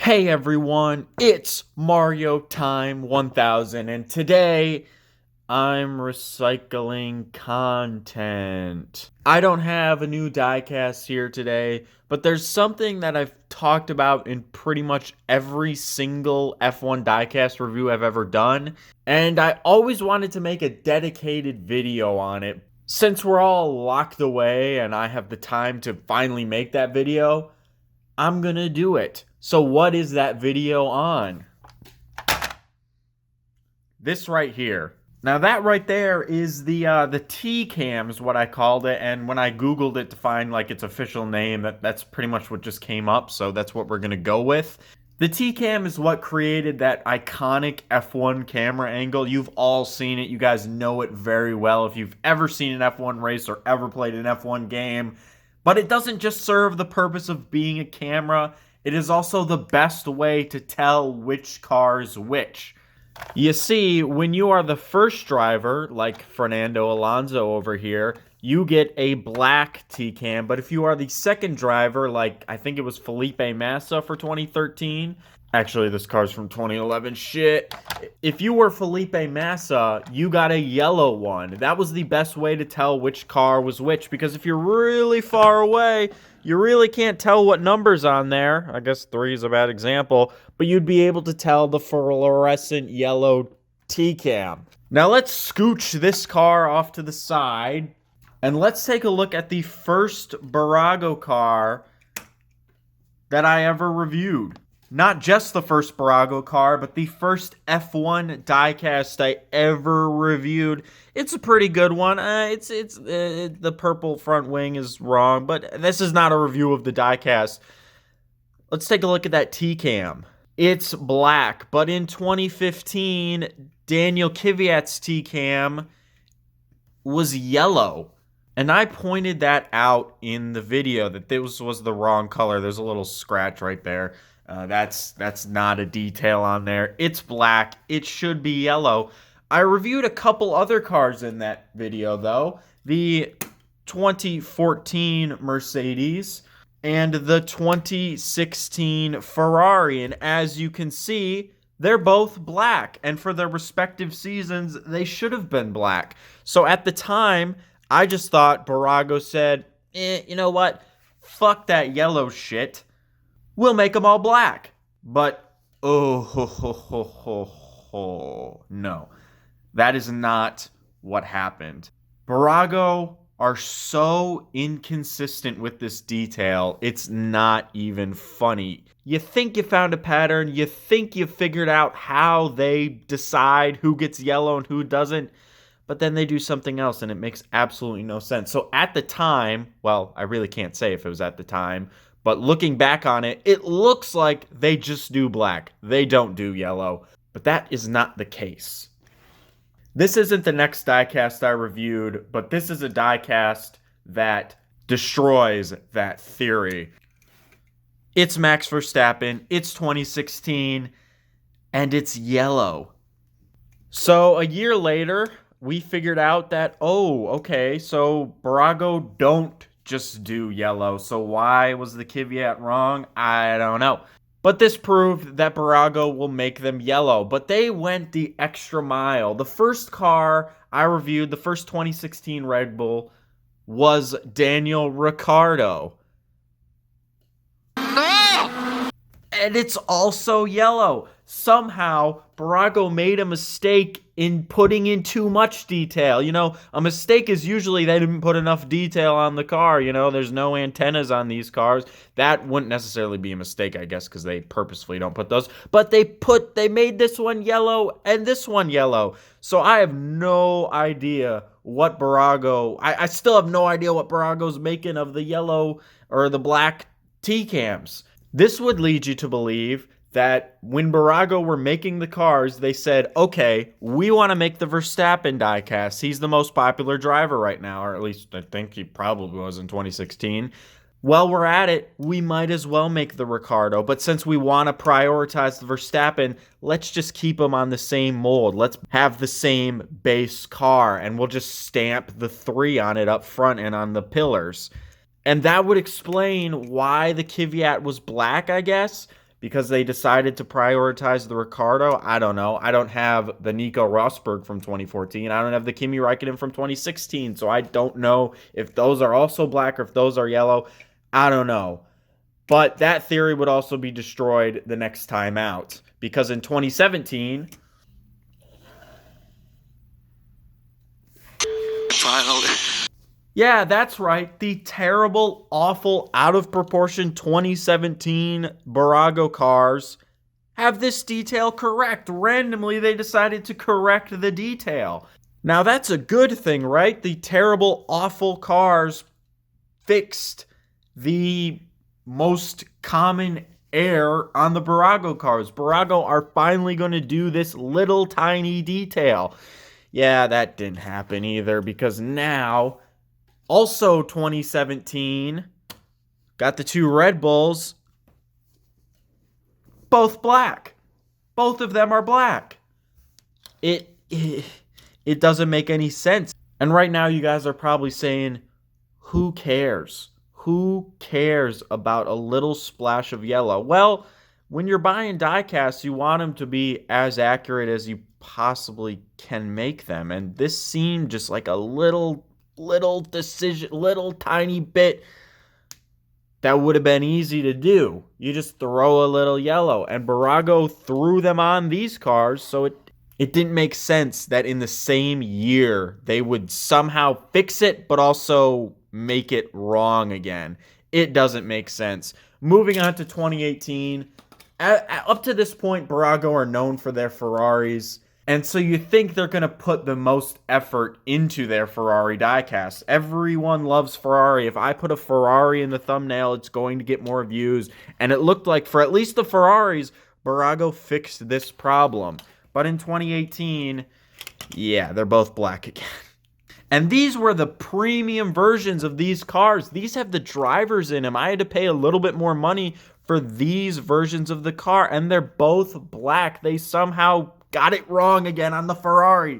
Hey everyone, it's Mario Time 1000, and today I'm recycling content. I don't have a new diecast here today, but there's something that I've talked about in pretty much every single F1 diecast review I've ever done, and I always wanted to make a dedicated video on it. Since we're all locked away and I have the time to finally make that video, I'm gonna do it. So what is that video on? This right here. Now that right there is the T-cam is what I called it, and when I Googled it to find like its official name, that's pretty much what just came up, so that's what we're gonna go with. The T-cam is what created that iconic F1 camera angle. You've all seen it. You guys know it very well if you've ever seen an F1 race or ever played an F1 game. But it doesn't just serve the purpose of being a camera. It is also the best way to tell which car is which. You see, when you are the first driver, like Fernando Alonso over here, you get a black T-cam. But if you are the second driver, like I think it was Felipe Massa for 2013, actually this car's from 2011, shit. If you were Felipe Massa, you got a yellow one. That was the best way to tell which car was which, because if you're really far away, you really can't tell what number's on there. I guess 3 is a bad example, but you'd be able to tell the fluorescent yellow T-cam. Now let's scooch this car off to the side, and let's take a look at the first Bburago car that I ever reviewed. Not just the first Bburago car, but the first F1 diecast I ever reviewed. It's a pretty good one. The purple front wing is wrong, but this is not a review of the diecast. Let's take a look at that T-cam. It's black, but in 2015, Daniel Kvyat's T-cam was yellow. And I pointed that out in the video, that this was the wrong color. There's a little scratch right there. That's not a detail on there. It's black. It should be yellow. I reviewed a couple other cars in that video, though. The 2014 Mercedes and the 2016 Ferrari. And as you can see, they're both black. And for their respective seasons, they should have been black. So at the time, I just thought Bburago said, you know what? Fuck that yellow shit. We'll make them all black. But, no. That is not what happened. Bburago are so inconsistent with this detail, it's not even funny. You think you found a pattern, you think you figured out how they decide who gets yellow and who doesn't, but then they do something else and it makes absolutely no sense. So at the time, well, I really can't say if it was at the time, but looking back on it, it looks like they just do black. They don't do yellow, but that is not the case. This isn't the next diecast I reviewed, but this is a diecast that destroys that theory. It's Max Verstappen, it's 2016, and it's yellow. So a year later, we figured out that, oh, okay, so Bburago don't just do yellow. So why was the Kvyat wrong? I don't know. But this proved that Bburago will make them yellow. But they went the extra mile. The first car I reviewed, the first 2016 Red Bull, was Daniel Ricciardo. And it's also yellow. Somehow, Bburago made a mistake in putting in too much detail. You know, a mistake is usually they didn't put enough detail on the car. You know, there's no antennas on these cars. That wouldn't necessarily be a mistake, I guess, because they purposefully don't put those. But they made this one yellow and this one yellow. So I have no idea what Bburago... I still have no idea what Bburago's making of the yellow or the black T-cams. This would lead you to believe that when Bburago were making the cars, they said, okay, we want to make the Verstappen diecast. He's the most popular driver right now, or at least I think he probably was in 2016. While we're at it, we might as well make the Ricciardo. But since we want to prioritize the Verstappen, let's just keep him on the same mold. Let's have the same base car, and we'll just stamp the 3 on it up front and on the pillars. And that would explain why the Kvyat was black, I guess, because they decided to prioritize the Ricciardo. I don't know. I don't have the Nico Rosberg from 2014. I don't have the Kimi Räikkönen from 2016. So I don't know if those are also black or if those are yellow. I don't know. But that theory would also be destroyed the next time out, because in 2017... Finally. Yeah, that's right. The terrible, awful, out of proportion 2017 Bburago cars have this detail correct. Randomly, they decided to correct the detail. Now, that's a good thing, right? The terrible, awful cars fixed the most common error on the Bburago cars. Bburago are finally going to do this little tiny detail. Yeah, that didn't happen either, because now... Also 2017, got the two Red Bulls, both black. Both of them are black. It doesn't make any sense. And right now you guys are probably saying, who cares? Who cares about a little splash of yellow? Well, when you're buying diecasts, you want them to be as accurate as you possibly can make them. And this seemed just like a little decision, little tiny bit that would have been easy to do. You just throw a little yellow, and Bburago threw them on these cars, so it didn't make sense that in the same year they would somehow fix it but also make it wrong again. It doesn't make sense. Moving on to 2018, up to this point, Bburago are known for their Ferraris. And so you think they're going to put the most effort into their Ferrari diecast. Everyone loves Ferrari. If I put a Ferrari in the thumbnail, it's going to get more views. And it looked like, for at least the Ferraris, Bburago fixed this problem. But in 2018, yeah, they're both black again. And these were the premium versions of these cars. These have the drivers in them. I had to pay a little bit more money for these versions of the car. And they're both black. They somehow got it wrong again on the Ferrari.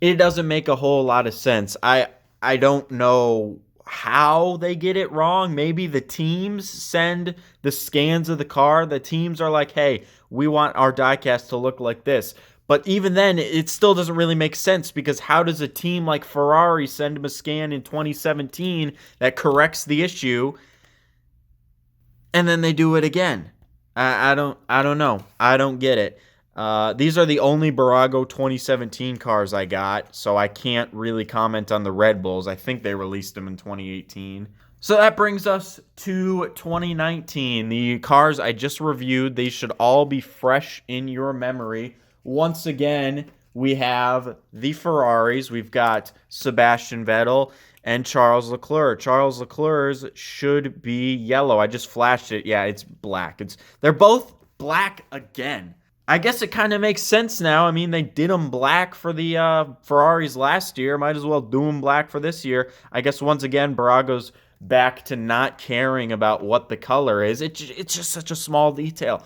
It doesn't make a whole lot of sense. I don't know how they get it wrong. Maybe the teams send the scans of the car. The teams are like, hey, we want our diecast to look like this. But even then, it still doesn't really make sense, because how does a team like Ferrari send them a scan in 2017 that corrects the issue, and then they do it again? I don't know. I don't get it. These are the only Bburago 2017 cars I got, so I can't really comment on the Red Bulls. I think they released them in 2018. So that brings us to 2019. The cars I just reviewed, they should all be fresh in your memory. Once again, we have the Ferraris. We've got Sebastian Vettel and Charles Leclerc. Charles Leclerc's should be yellow. I just flashed it. Yeah, it's black. They're both black again. I guess it kind of makes sense now. I mean, they did them black for the Ferraris last year. Might as well do them black for this year. I guess once again, Bburago's back to not caring about what the color is. It's just such a small detail.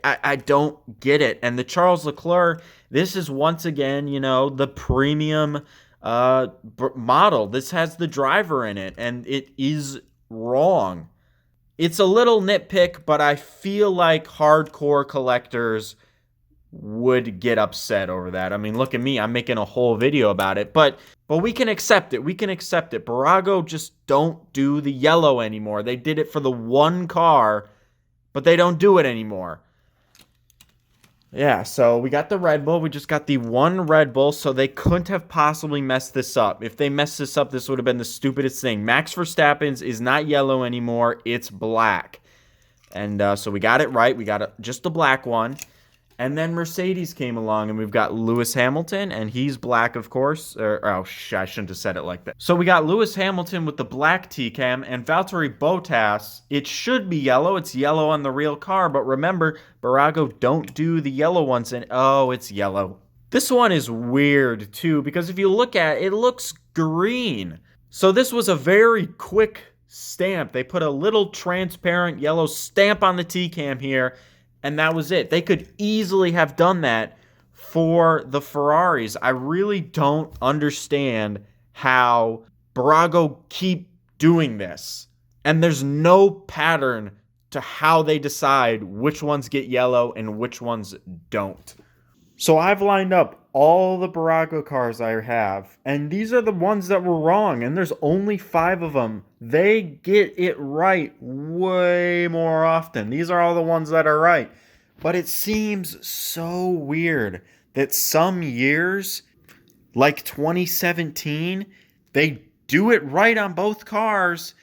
I don't get it. And the Charles Leclerc, this is once again, the premium model. This has the driver in it, and it is wrong. It's a little nitpick, but I feel like hardcore collectors would get upset over that. I mean, look at me. I'm making a whole video about it, but we can accept it. We can accept it. Bburago just don't do the yellow anymore. They did it for the one car, but they don't do it anymore. Yeah, so we got the Red Bull. We just got the one Red Bull, so they couldn't have possibly messed this up. If they messed this up, this would have been the stupidest thing. Max Verstappen's is not yellow anymore. It's black. And so we got it right. We got just the black one. And then Mercedes came along, and we've got Lewis Hamilton, and he's black, of course. I shouldn't have said it like that. So we got Lewis Hamilton with the black T-cam, and Valtteri Bottas, it should be yellow. It's yellow on the real car, but remember, Bburago don't do the yellow ones, and oh, it's yellow. This one is weird, too, because if you look at it, it looks green. So this was a very quick stamp. They put a little transparent yellow stamp on the T-cam here, and that was it. They could easily have done that for the Ferraris. I really don't understand how Bburago keep doing this. And there's no pattern to how they decide which ones get yellow and which ones don't. So I've lined up all the Bburago cars I have, and these are the ones that were wrong, and there's only 5 of them. They get it right way more often. These are all the ones that are right. But it seems so weird that some years, like 2017, they do it right on both cars,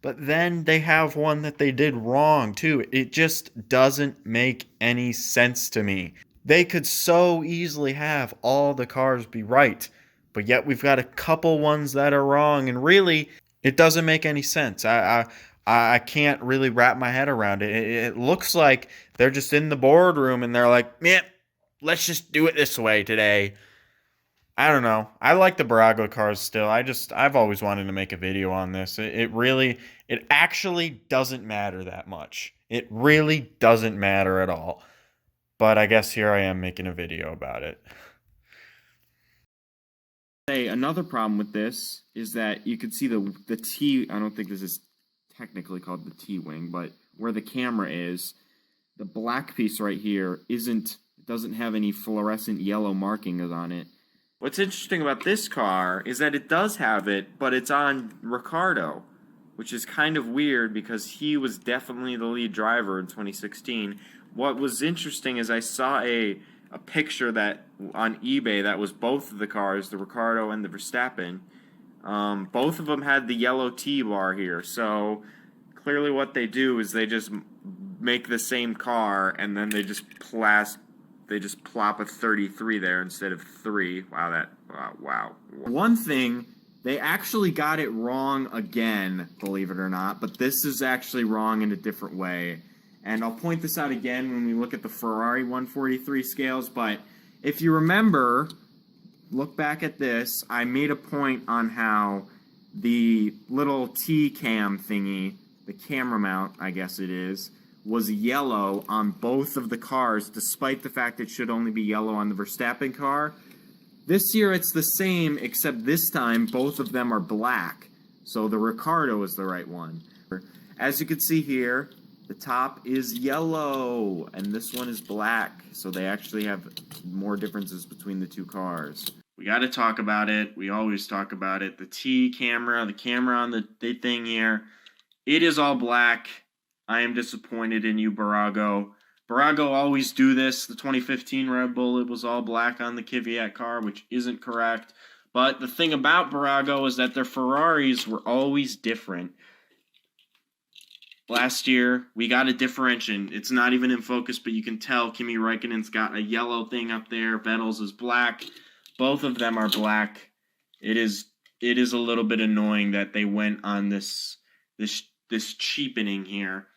but then they have one that they did wrong too. It just doesn't make any sense to me. They could so easily have all the cars be right, but yet we've got a couple ones that are wrong, and really, it doesn't make any sense. I can't really wrap my head around it. It looks like they're just in the boardroom and they're like, "Yeah, let's just do it this way today." I don't know. I like the Bburago cars still. I've always wanted to make a video on this. It actually doesn't matter that much. It really doesn't matter at all. But I guess here I am making a video about it. Another problem with this is that you can see the T, I don't think this is technically called the T-wing, but where the camera is, the black piece right here doesn't have any fluorescent yellow markings on it. What's interesting about this car is that it does have it, but it's on Ricardo, which is kind of weird because he was definitely the lead driver in 2016. What was interesting is I saw a picture that on eBay that was both of the cars, the Ricardo and the Verstappen. Both of them had the yellow T-bar here, so clearly what they do is they just make the same car and then they just plop a 33 there instead of 3. Wow. One thing, they actually got it wrong again, believe it or not, but this is actually wrong in a different way. And I'll point this out again when we look at the Ferrari 143 scales, but if you remember, look back at this, I made a point on how the little T-cam thingy, the camera mount, I guess it is, was yellow on both of the cars, despite the fact it should only be yellow on the Verstappen car. This year it's the same, except this time both of them are black. So the Ricardo is the right one. As you can see here, the top is yellow, and this one is black. So they actually have more differences between the two cars. We got to talk about it. We always talk about it. The T camera, the camera on the thing here, it is all black. I am disappointed in you, Bburago. Bburago always do this. The 2015 Red Bull, it was all black on the Kvyat car, which isn't correct. But the thing about Bburago is that their Ferraris were always different. Last year, we got a differentiation. It's not even in focus, but you can tell Kimi Räikkönen's got a yellow thing up there. Vettel's is black. Both of them are black. It is a little bit annoying that they went on this cheapening here.